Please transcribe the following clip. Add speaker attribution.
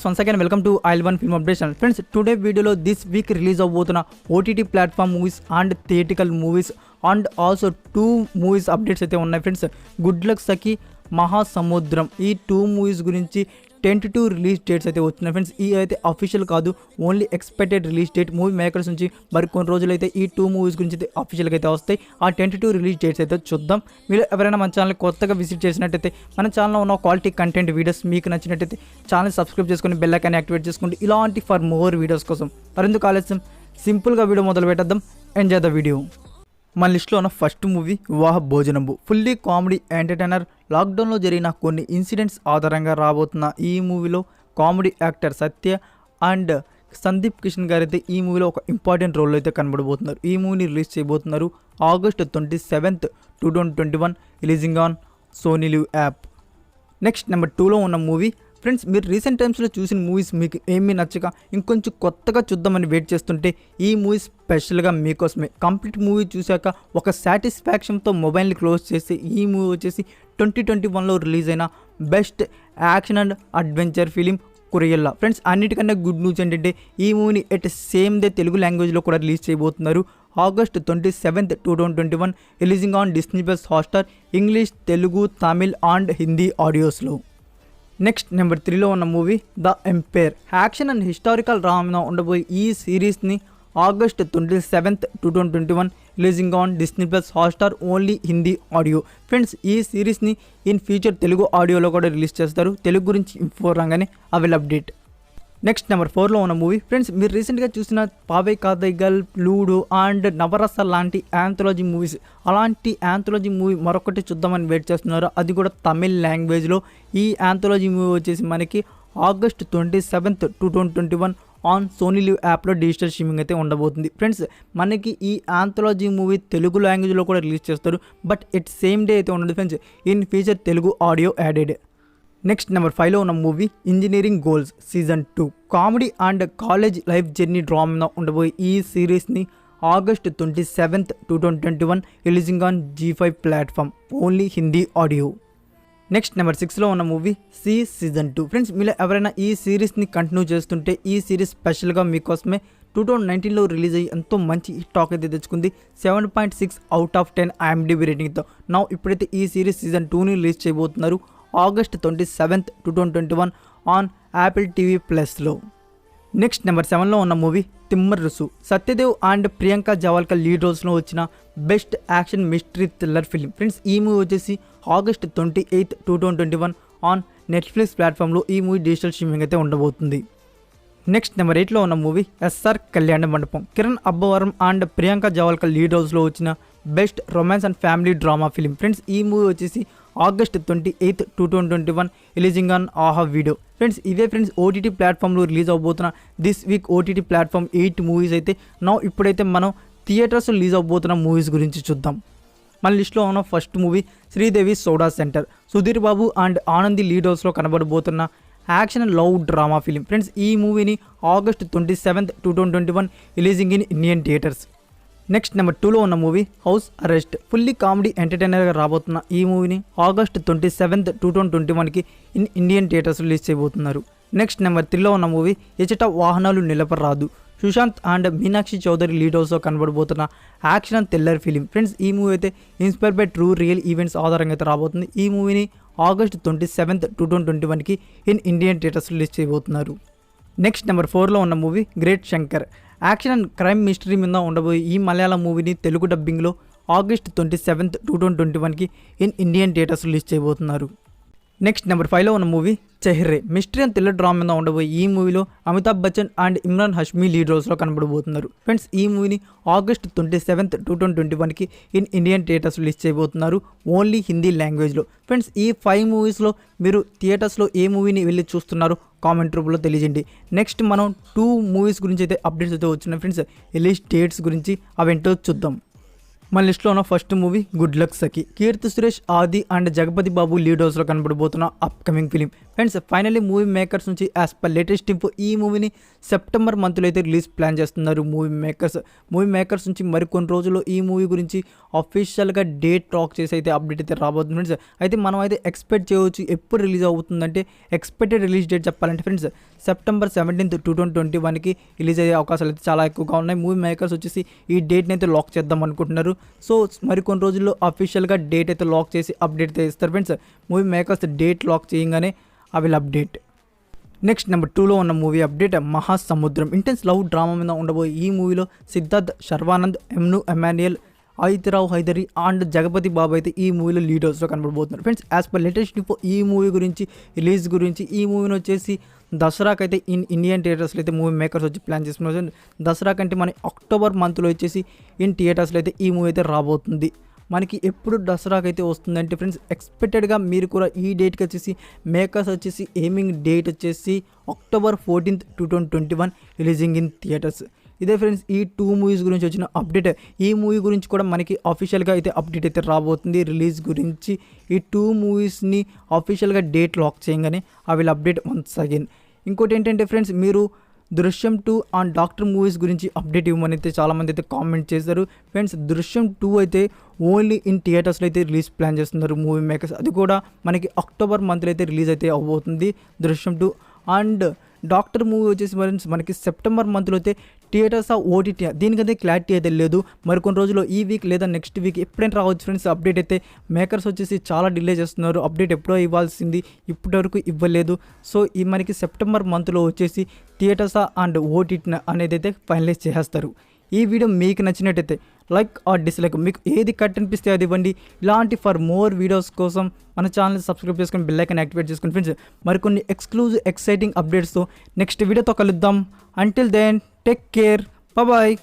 Speaker 1: viewers, once again welcome to IL1 Film Update channel. Friends, today video lo this week release avobotuna OTT platform movies and theatrical movies and also 2 movies updates aithe unnai friends. Good Luck Saki, Mahasamudram ee 2 movies gurinchi tentative release dates అయితే వచ్చినాయి friends. ఈ అయితే official కాదు, only expected release date. Movie makers నుంచి మరి కొన్ని రోజులు అయితే ఈ 2 మూవీస్ గురించి అయితే అఫీషియల్గా అయితే వస్తాయి. ఆ టెంటేటివ్ రిలీజ్ డేట్స్ అయితే చూద్దాం. మీరు ఎవరైనా మన ఛానల్ కొత్తగా విజిట్ చేసినట్టయితే మన ఛానల్లో ఉన్న క్వాలిటీ కంటెంట్ వీడియోస్ మీకు నచ్చినట్టయితే ఛానల్ సబ్స్క్రైబ్ చేసుకొని బెల్ ఐకాన్ యాక్టివేట్ చేసుకోండి ఇలాంటి ఫర్ మోర్ వీడియోస్ కోసం. మరెందుకు ఆలస్యం, సింపుల్గా వీడియో మొదలు పెట్టేద్దాం. Enjoy the video. మన లిస్ట్లో ఉన్న ఫస్ట్ మూవీ వివాహ భోజనంబు. Fully comedy entertainer. లాక్డౌన్లో జరిగిన కొన్ని ఇన్సిడెంట్స్ ఆధారంగా రాబోతున్న ఈ మూవీలో comedy actor Satya and Sandeep Kishan గారు అయితే ఈ మూవీలో ఒక ఇంపార్టెంట్ రోల్లో అయితే కనబడబోతున్నారు. ఈ మూవీని రిలీజ్ చేయబోతున్నారు August 27th, 2021 releasing on Sony Liv app. Next number 2లో ఉన్న మూవీ ఫ్రెండ్స్, మీరు రీసెంట్ టైమ్స్లో చూసిన మూవీస్ మీకు ఏమీ నచ్చక ఇంకొంచెం కొత్తగా చూద్దామని వెయిట్ చేస్తుంటే ఈ మూవీ స్పెషల్గా మీకోసమే. కంప్లీట్ మూవీ చూశాక ఒక సాటిస్ఫాక్షన్తో మొబైల్ని క్లోజ్ చేసి ఈ మూవీ వచ్చేసి 2021లో రిలీజ్ అయిన best action and adventure film కొరియల్లా. ఫ్రెండ్స్, అన్నిటికన్నా గుడ్ న్యూస్ ఏంటంటే ఈ మూవీని ఎట్ సేమ్ డే తెలుగు లాంగ్వేజ్లో కూడా రిలీజ్ చేయబోతున్నారు. August 27th, 2021 releasing on Disney Plus Hotstar, English, Telugu, Tamil and Hindi ఆడియోస్లో. నెక్స్ట్ నెంబర్ 3లో ఉన్న movie the Empire. Action and historical drama ఉండబోయే ఈ సిరీస్ని August 27th, 2021 releasing on Disney Plus Hotstar, only Hindi audio. Friends, ఈ సిరీస్ని ఇన్ ఫ్యూచర్ తెలుగు ఆడియోలో కూడా రిలీజ్ చేస్తారు. తెలుగు గురించి ఇన్ఫో రాగానే I will update. Next number 4లో ఉన్న మూవీ ఫ్రెండ్స్, మీరు రీసెంట్గా చూసిన పావై కాదైగల్, లూడో అండ్ నవరస లాంటి యాంథాలజీ మూవీస్, అలాంటి యాంథాలజీ మూవీ మరొకటి చూద్దామని వెయిట్ చేస్తున్నారు. అది కూడా తమిళ్ లాంగ్వేజ్లో. ఈ యాంథాలజీ మూవీ వచ్చేసి మనకి August 27th, 2021 on Sony Liv యాప్లో డిజిటల్ స్ట్రీమింగ్ అయితే ఉండబోతుంది. ఫ్రెండ్స్, మనకి ఈ యాంథాలజీ మూవీ తెలుగు లాంగ్వేజ్లో కూడా రిలీజ్ చేస్తారు. బట్ ఇట్ సేమ్ డే అయితే ఉండదు friends, in future Telugu audio added. Next number 5లో ఉన్న movie engineering goals season 2. Comedy and college life journey drama ఉండబోయే ఈ సిరీస్ని August 27th, 2021 releasing on G5 platform, only Hindi audio. Next number 6లో ఉన్న movie C season 2. Friends, మీరు ఎవరైనా ఈ సిరీస్ని కంటిన్యూ చేస్తుంటే ఈ సిరీస్ స్పెషల్గా మీకోసమే 2019లో రిలీజ్ అయ్యి ఎంతో మంచి టాక్ అయితే తెచ్చుకుంది. 7.6 out of 10 IMDb రేటింగ్తో. నా ఇప్పుడైతే ఈ సిరీస్ సీజన్ 2ని రిలీజ్ చేయబోతున్నారు August 27th, 2021 on Apple TV ప్లస్లో. నెక్స్ట్ నెంబర్ 7లో ఉన్న movie Thimmarusu. Satyadev and Priyanka Jawalkar lead రోల్స్లో వచ్చిన best action mystery thriller film. Friends, ఈ మూవీ వచ్చేసి August 28th, 2021 ఆన్ నెట్ఫ్లిక్స్ ప్లాట్ఫామ్లో ఈ మూవీ డిజిటల్ స్ట్రీమింగ్ అయితే ఉండబోతుంది. నెక్స్ట్ నెంబర్ 8లో ఉన్న movie SR Kalyana Mandapam. Kiran Abbavaram and Priyanka Jawalkar lead రోల్స్లో వచ్చిన best romance and family drama film. Friends, ఈ మూవీ వచ్చేసి August 28th, 2021 releasing on Aha video. Friends, ఇవే ఫ్రెండ్స్ ఓటీటీ ప్లాట్ఫామ్లో రిలీజ్ అవబోతున్న this week OTT platform 8 movies అయితే. ఇప్పుడైతే మనం థియేటర్స్ రిలీజ్ అవబోతున్న మూవీస్ గురించి చూద్దాం. మన లిస్ట్లో ఉన్న first movie Sridevi soda centre. Sudheer Babu and Anandhi lead రోల్స్లో కనబడబోతున్న action and love drama film. Friends, ఈ మూవీని August 27th, 2021 releasing in Indian theatres. Next number 2లో ఉన్న movie house arrest. Fully comedy ఎంటర్టైనర్గా రాబోతున్న ఈ మూవీని August 27th, 2021కి ఇన్ ఇండియన్ థియేటర్స్ రిలీజ్ చేయబోతున్నారు. నెక్స్ట్ నెంబర్ 3లో ఉన్న మూవీ ఎచట వాహనాలు నిలపరాదు. సుశాంత్ అండ్ మీనాక్షి చౌదరి లీడ్ హౌస్లో కనబడబోతున్న action and thriller film. Friends, ఈ మూవీ అయితే inspire by true real events ఆధారంగా అయితే రాబోతుంది. ఈ మూవీని August 27th, 2021కి ఇన్ ఇండియన్ థియేటర్స్ రిలీజ్ చేయబోతున్నారు. నెక్స్ట్ నెంబర్ 4లో ఉన్న movie great Shankar. Action and crime mystery మీద ఉండబోయే ఈ మలయాళం మూవీని తెలుగు డబ్బింగ్లో August 27th, 2021కి ఇన్ ఇండియన్ థియేటర్స్ రిలీజ్ చేయబోతున్నారు. నెక్స్ట్ నెంబర్ 5లో ఉన్న movie Chehre. Mystery and thriller drama మీద ఉండబోయే ఈ మూవీలో Amitabh Bachchan and Emraan Hashmi lead రోల్స్లో కనబడబోతున్నారు. Friends, ఈ మూవీని August 27th, 2021కి ఇన్ ఇండియన్ థియేటర్స్ రిలీజ్ చేయబోతున్నారు, ఓన్లీ హిందీ లాంగ్వేజ్లో. ఫ్రెండ్స్, ఈ 5 మూవీస్లో మీరు థియేటర్స్లో ఏ మూవీని వెళ్ళి చూస్తున్నారు కామెంట్ రూపంలో తెలియజేయండి. నెక్స్ట్ మనం 2 మూవీస్ గురించి అయితే అప్డేట్స్ అయితే వచ్చినాయి ఫ్రెండ్స్. రిలీజ్ డేట్స్ గురించి అవేంటో చూద్దాం. మన లిస్ట్లో ఉన్న first movie good luck Sakhi. Keerthy Suresh, Aadhi and Jagapathi Babu lead హౌస్లో కనబడబోతున్న upcoming film. Friends finally movie makers నుంచి యాజ్ పర్ లేటెస్ట్ ఇంఫో ఈ మూవీని సెప్టెంబర్ మంత్లో అయితే రిలీజ్ ప్లాన్ చేస్తున్నారు మూవీ మేకర్స్ నుంచి మరికొన్ని రోజుల్లో ఈ మూవీ గురించి అఫీషియల్గా డేట్ టాక్ చేసి అయితే అప్డేట్ అయితే రాబోతుంది ఫ్రెండ్స్. అయితే మనం అయితే ఎక్స్పెక్ట్ చేయవచ్చు ఎప్పుడు రిలీజ్ అవుతుందంటే ఎక్స్పెక్టెడ్ రిలీజ్ డేట్ చెప్పాలంటే ఫ్రెండ్స్ సెప్టెంబర్ 17th 2021కి రిలీజ్ అయ్యే అవకాశాలు అయితే చాలా ఎక్కువగా ఉన్నాయి. మూవీ మేకర్స్ వచ్చేసి ఈ డేట్ని అయితే లాక్ చేద్దాం అనుకుంటున్నారు. సో మరికొన్ని రోజుల్లో అఫీషియల్గా డేట్ అయితే లాక్ చేసి అప్డేట్ అయితే ఇస్తారు friends. Movie makers date lock చేయగానే I will update. Next number 2లో ఉన్న movie update Mahasamudram. Intense love drama మీద ఉండబోయే ఈ మూవీలో సిద్ధార్థ్, శర్వానంద్, ఎమాన్యుయల్, ఆదిత్యరావు హైదరి అండ్ జగపతి బాబు అయితే ఈ మూవీలో లీడ్ హౌస్లో కనబడబోతున్నారు friends. As per latest info ఈ మూవీ గురించి రిలీజ్ గురించి ఈ మూవీని వచ్చేసి దసరాకైతే ఇండియన్ థియేటర్స్లో అయితే మూవీ మేకర్స్ వచ్చి ప్లాన్ చేసుకున్నారు. దసరా కంటే మన అక్టోబర్ మంత్లో వచ్చేసి థియేటర్స్లో అయితే ఈ మూవీ అయితే రాబోతుంది. మనకి ఎప్పుడు దసరాకి అయితే వస్తుందంటే ఫ్రెండ్స్ ఎక్స్పెక్టెడ్గా మీరు కూడా ఈ డేట్కి వచ్చేసి మేకర్స్ వచ్చేసి ఎయిమింగ్ డేట్ వచ్చేసి October 14th 2021 releasing in theatres. ఇదే ఫ్రెండ్స్ ఈ 2 మూవీస్ గురించి వచ్చిన అప్డేట్. ఈ మూవీ గురించి కూడా మనకి అఫీషియల్గా అయితే అప్డేట్ అయితే రాబోతుంది రిలీజ్ గురించి. ఈ 2 మూవీస్ని అఫీషియల్గా డేట్ లాక్ చేయగానే I will update once again. ఇంకోటి ఏంటంటే ఫ్రెండ్స్ మీరు దృశ్యం 2 అండ్ డాక్టర్ మూవీస్ గురించి అప్డేట్ ఇవ్వమని అయితే చాలామంది అయితే కామెంట్ చేశారు ఫ్రెండ్స్. దృశ్యం 2 అయితే ఓన్లీ ఇన్ థియేటర్స్లో అయితే రిలీజ్ ప్లాన్ చేస్తున్నారు మూవీ మేకర్స్. అది కూడా మనకి అక్టోబర్ మంత్లో అయితే రిలీజ్ అయితే అవబోతుంది దృశ్యం 2. అండ్ డాక్టర్ మూవీ వచ్చేసి మనకి సెప్టెంబర్ మంత్లో అయితే థియేటర్స్ ఓటీటీ దీనికైతే క్లారిటీ అయితే లేదు. మరికొన్ని రోజుల్లో ఈ వీక్ లేదా నెక్స్ట్ వీక్ ఎప్పుడైనా రావచ్చు ఫ్రెండ్స్. అప్డేట్ అయితే మేకర్స్ వచ్చేసి చాలా డిలే చేస్తున్నారు. అప్డేట్ ఎప్పుడో ఇవ్వాల్సింది ఇప్పటివరకు ఇవ్వలేదు. సో ఈ మనకి సెప్టెంబర్ మంత్లో వచ్చేసి థియేటర్స్ అండ్ ఓటీటీ అనేది అయితే ఫైనలైజ్ చేస్తారు. ఈ వీడియో మీకు నచ్చినట్టయితే లైక్ ఆర్ డిస్లైక్ మీకు ఏది కట్ అనిపిస్తే అది ఇవ్వండి. ఇలాంటి ఫర్ మోర్ వీడియోస్ కోసం మన ఛానల్ సబ్స్క్రైబ్ చేసుకొని బెల్ ఐకాన్ యాక్టివేట్ చేసుకుని ఫ్రెండ్స్ మరికొన్ని ఎక్స్క్లూజివ్ ఎక్సైటింగ్ అప్డేట్స్తో నెక్స్ట్ వీడియోతో కలుద్దాం. Until then take care, bye.